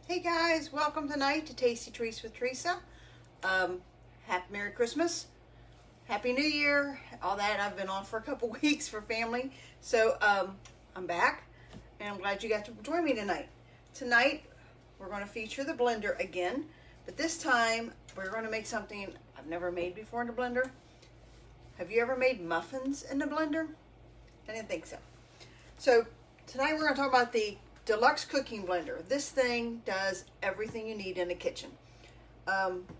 Hey guys, welcome tonight to Tasty Treats with Teresa. Happy Merry Christmas, Happy New Year, all that. I've been on for a couple weeks for family, so I'm back, and I'm glad you got to join me tonight. Tonight we're going to feature the blender again, but this time we're going to make something I've never made before in the blender. Have you ever made muffins in the blender? I didn't think so. So tonight we're going to talk about the Deluxe Cooking Blender. This thing does everything you need in the kitchen.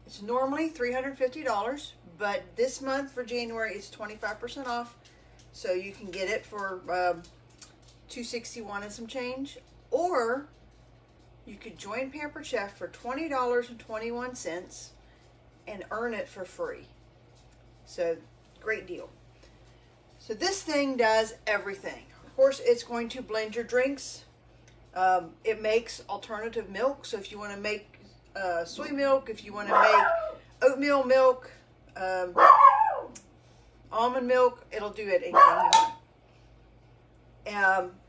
It's normally $350, but this month for January it's 25% off, so you can get it for $261 and some change, or you could join Pampered Chef for $20.21 and earn it for free. So great deal. So this thing does everything. Of course, it's going to blend your drinks. It makes alternative milk, so if you want to make soy milk, if you want to make oatmeal milk, almond milk, it'll do it.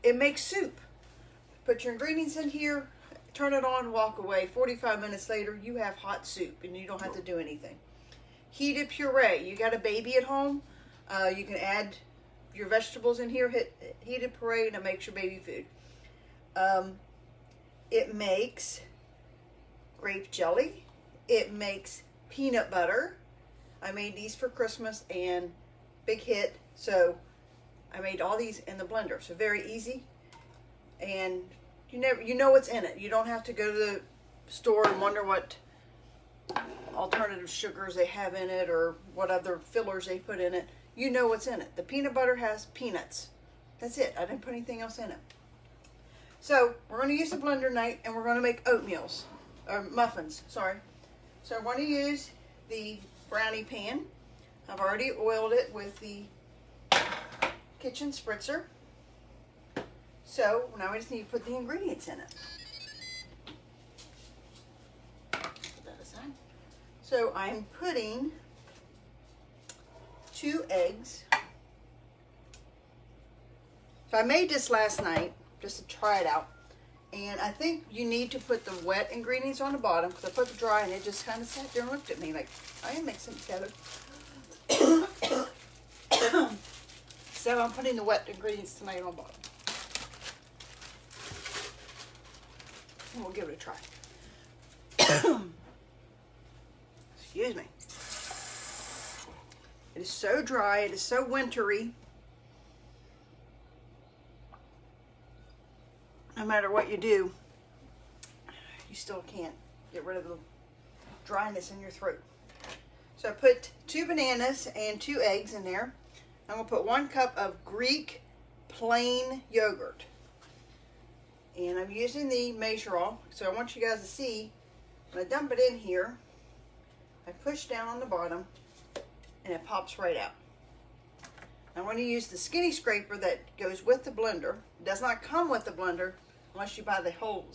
It makes soup. Put your ingredients in here, turn it on, walk away. 45 minutes later, you have hot soup, and you don't have to do anything. Heated puree. You got a baby at home, you can add your vegetables in here, hit heated puree, and it makes your baby food. It makes grape jelly. It makes peanut butter. I made these for Christmas and big hit, so I made all these in the blender. So very easy, and you know what's in it. You don't have to go to the store and wonder what alternative sugars they have in it or what other fillers they put in it. You know what's in it. The peanut butter has peanuts. That's it. I didn't put anything else in it. So we're going to use the blender tonight, and we're going to make oatmeals, or muffins, sorry. So I'm going to use the brownie pan. I've already oiled it with the kitchen spritzer. So now we just need to put the ingredients in it. Put that aside. So I'm putting 2 eggs. So I made this last night just to try it out, and I think you need to put the wet ingredients on the bottom, because I put the dry and it just kind of sat there and looked at me like I didn't mix them together. So I'm putting the wet ingredients tonight on bottom, and we'll give it a try. Excuse me. It is so dry, it is so wintry. No matter what you do, you still can't get rid of the dryness in your throat. So I put 2 bananas and 2 eggs in there. I'm going to put 1 cup of Greek plain yogurt. And I'm using the measure-all, so I want you guys to see. When I dump it in here, I push down on the bottom, and it pops right out. I'm going to use the skinny scraper that goes with the blender. It does not come with the blender unless you buy the whole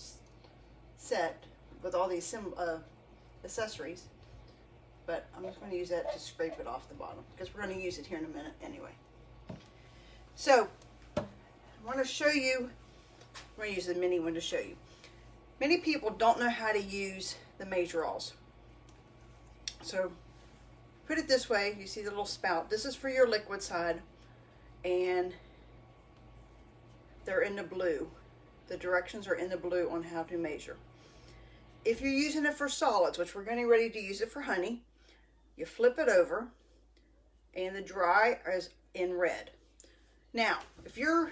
set with all these accessories. But I'm just going to use that to scrape it off the bottom, because we're going to use it here in a minute anyway. So I want to show you, I'm going to use the mini one to show you. Many people don't know how to use the measure-alls. So put it this way, you see the little spout. This is for your liquid side, and they're in the blue. The directions are in the blue on how to measure. If you're using it for solids, which we're getting ready to use it for honey, you flip it over, and the dry is in red. Now, if you're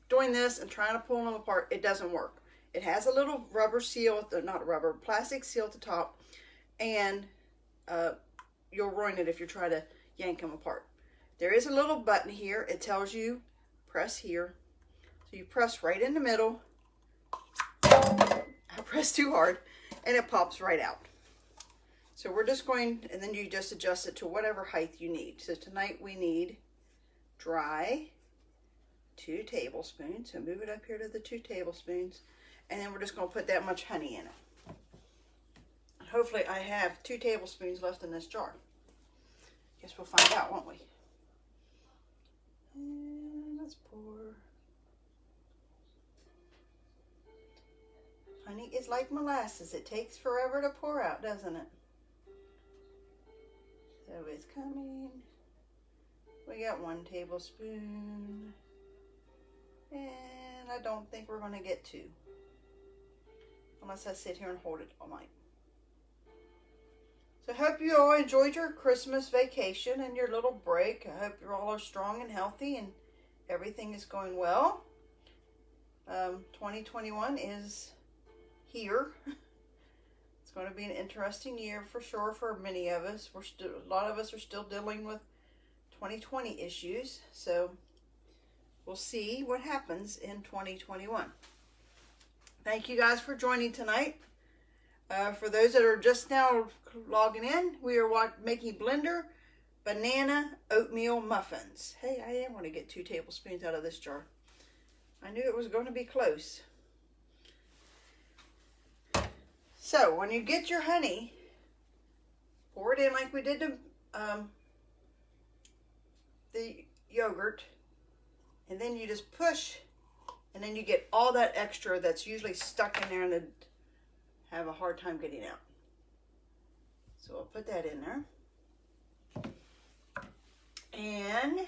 doing this and trying to pull them apart, it doesn't work. It has a little rubber seal, not rubber, plastic seal at the top, and you'll ruin it if you try to yank them apart. There is a little button here. It tells you press here. So you press right in the middle. I press too hard, and it pops right out. So we're just going, and then you just adjust it to whatever height you need. So tonight we need dry 2 tablespoons. So move it up here to the 2 tablespoons. And then we're just going to put that much honey in it. Hopefully I have 2 tablespoons left in this jar. Guess we'll find out, won't we? And let's pour honey is like molasses. It takes forever to pour out, doesn't it? So it's coming. We got 1 tablespoon. And I don't think we're going to get 2. Unless I sit here and hold it all night. So I hope you all enjoyed your Christmas vacation and your little break. I hope you all are strong and healthy and everything is going well. 2021 is here. It's going to be an interesting year for sure for many of us. A lot of us are still dealing with 2020 issues. So we'll see what happens in 2021. Thank you guys for joining tonight. For those that are just now logging in, we are making blender banana oatmeal muffins. Hey, I am going to get 2 tablespoons out of this jar. I knew it was going to be close. So when you get your honey, pour it in like we did the yogurt, and then you just push, and then you get all that extra that's usually stuck in there and have a hard time getting out. So I'll put that in there. And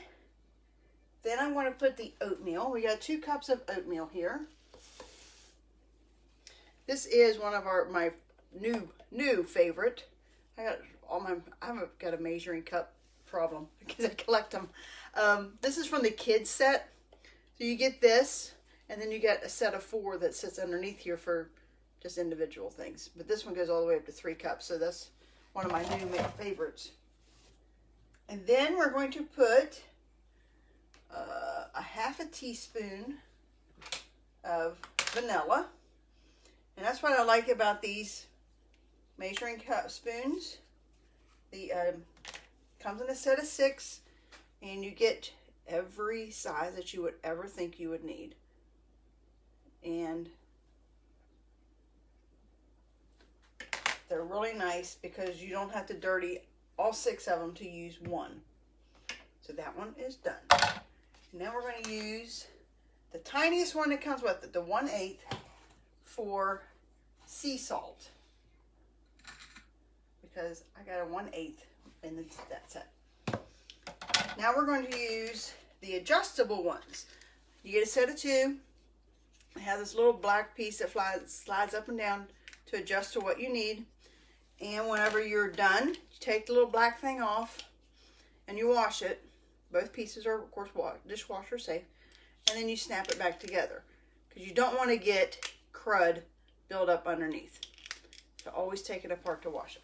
then I'm going to put the oatmeal. We got 2 cups of oatmeal here. This is one of my new favorite. I've got a measuring cup problem because I collect them. This is from the kids set. So you get this, and then you get a set of 4 that sits underneath here for just individual things. But this one goes all the way up to 3 cups, so that's one of my new favorites. And then we're going to put a half a teaspoon of vanilla. And that's what I like about these measuring cup spoons. The comes in a set of 6, and you get every size that you would ever think you would need. And they're really nice because you don't have to dirty all 6 of them to use 1. So that one is done. And now we're going to use the tiniest one that comes with it, the 1/8 for sea salt. Because I got a 1/8 in that set. Now we're going to use the adjustable ones. You get a set of 2. It has this little black piece that slides up and down to adjust to what you need. And whenever you're done, you take the little black thing off and you wash it. Both pieces are, of course, dishwasher safe. And then you snap it back together. Because you don't want to get crud build up underneath. So always take it apart to wash it.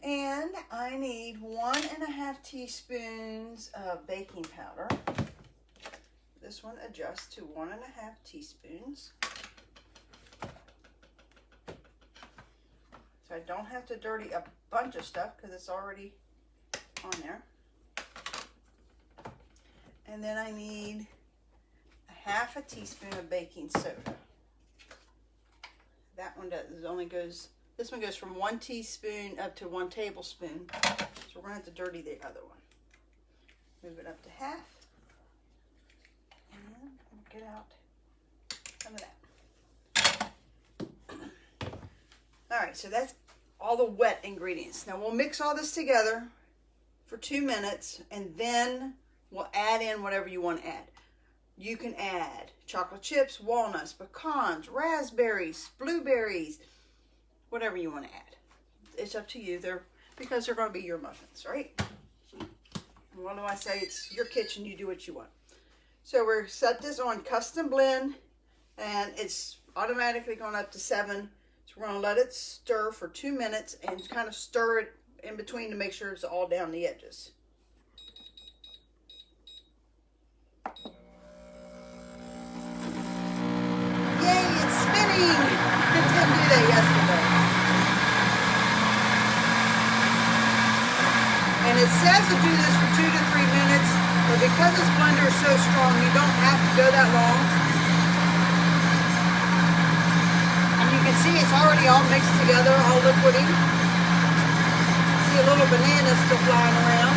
And I need 1.5 teaspoons of baking powder. This one adjusts to 1.5 teaspoons. So I don't have to dirty a bunch of stuff because it's already on there. And then I need 1/2 teaspoon of baking soda. That one this one goes from 1 teaspoon up to 1 tablespoon. So we're going to have to dirty the other one. Move it up to 1/2. And get out some of that. All right, so that's all the wet ingredients. Now we'll mix all this together for 2 minutes, and then we'll add in whatever you want to add. You can add chocolate chips, walnuts, pecans, raspberries, blueberries, whatever you want to add. It's up to you. Because they're going to be your muffins, right? And what do I say? It's your kitchen. You do what you want. So we're set this on custom blend, and it's automatically going up to 7. So we're going to let it stir for 2 minutes and kind of stir it in between to make sure it's all down the edges. Yay, it's spinning! It didn't do that yesterday. And it says to do this for 2 to 3 minutes, but because this blender is so strong, you don't have to go that long. And you can see it's already all mixed together, all liquidy. See a little banana still flying around.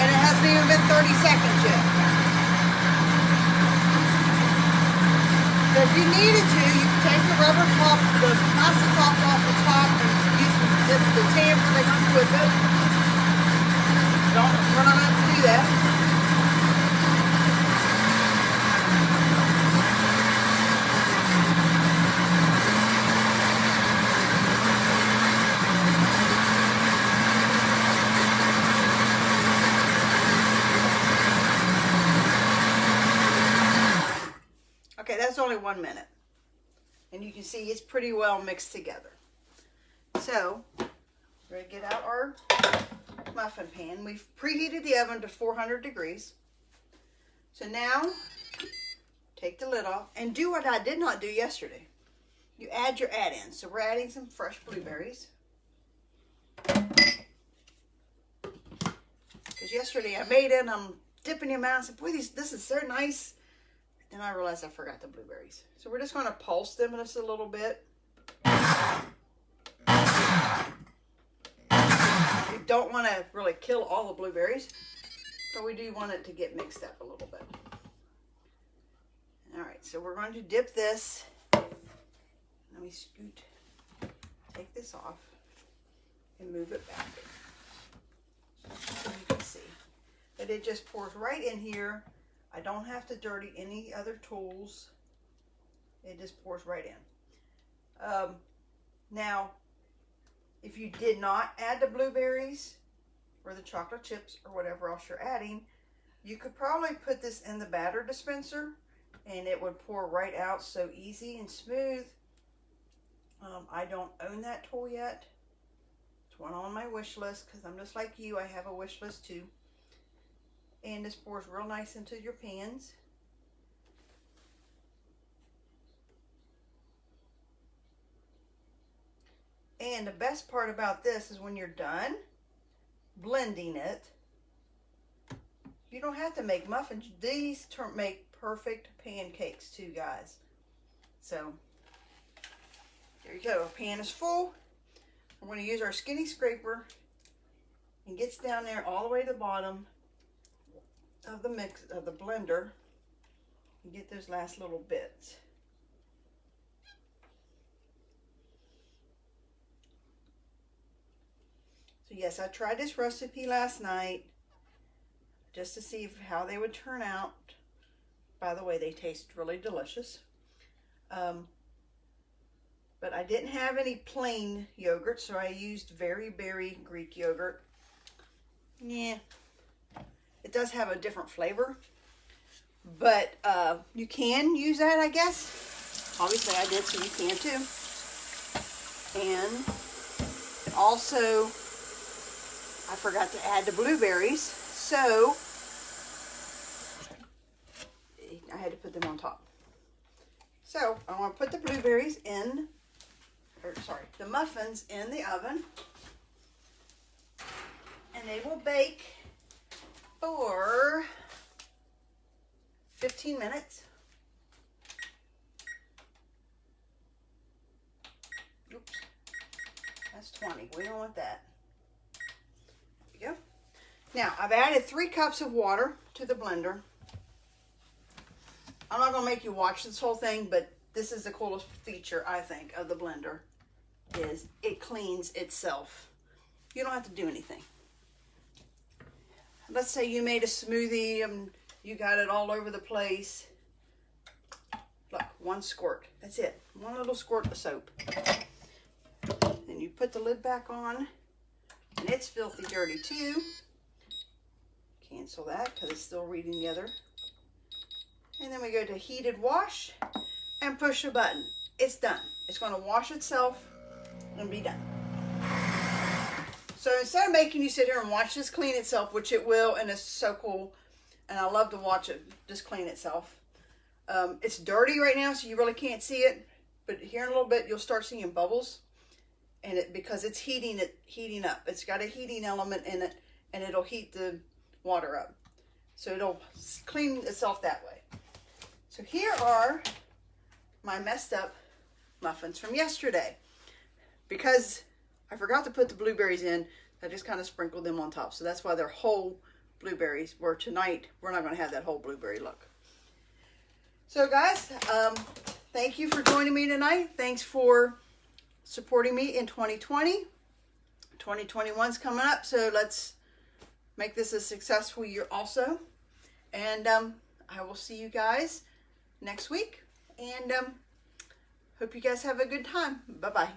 And it hasn't even been 30 seconds yet. The If you needed to, you could take the rubber top, the plastic top off the top and use the tamper that comes with it. We're not going to do that. Okay, that's only 1 minute. And you can see it's pretty well mixed together. So, we're going to get out our muffin pan. We've preheated the oven to 400 degrees. So now, take the lid off and do what I did not do yesterday. You add your add-ins. So we're adding some fresh blueberries. Because yesterday I made it and I'm dipping them out. I said, boy, this is so nice. And I realized I forgot the blueberries. So we're just going to pulse them just a little bit. We don't want to really kill all the blueberries, but we do want it to get mixed up a little bit. All right, so we're going to dip this. Let me take this off and move it back. So you can see that it just pours right in here. I don't have to dirty any other tools. It just pours right in. Now, if you did not add the blueberries or the chocolate chips or whatever else you're adding, you could probably put this in the batter dispenser and it would pour right out so easy and smooth. I don't own that tool yet. It's one on my wish list because I'm just like you. I have a wish list too. And this pours real nice into your pans. And the best part about this is when you're done blending it, you don't have to make muffins. These make perfect pancakes too, guys. So, there you go. Our pan is full. We're going to use our skinny scraper and gets down there all the way to the bottom of the mix of the blender and get those last little bits. So yes, I tried this recipe last night just to see how they would turn out. By the way, they taste really delicious. But I didn't have any plain yogurt, so I used very berry Greek yogurt. Yeah. It does have a different flavor, but you can use that, I guess. Obviously, I did, so you can too. And also, I forgot to add the blueberries, so I had to put them on top. So, I want to put the blueberries in, the muffins in the oven, and they will bake for 15 minutes. Oops, that's 20. We don't want that. There we go. Now, I've added 3 cups of water to the blender. I'm not going to make you watch this whole thing, but this is the coolest feature, I think, of the blender, is it cleans itself. You don't have to do anything. Let's say you made a smoothie and you got it all over the place. Look, 1 squirt. That's it. 1 little squirt of soap. Then you put the lid back on. And it's filthy dirty too. Cancel that because it's still reading the other. And then we go to heated wash and push a button. It's done. It's going to wash itself and be done. So instead of making you sit here and watch this clean itself, which it will, and it's so cool, and I love to watch it just clean itself. It's dirty right now, so you really can't see it, but here in a little bit, you'll start seeing bubbles, and because it's heating up. It's got a heating element in it, and it'll heat the water up. So it'll clean itself that way. So here are my messed up muffins from yesterday. Because I forgot to put the blueberries in, I just kind of sprinkled them on top. So that's why they're whole blueberries, where tonight we're not going to have that whole blueberry look. So guys, thank you for joining me tonight. Thanks for supporting me in 2020. 2021's coming up, so let's make this a successful year also. And I will see you guys next week. And hope you guys have a good time. Bye-bye.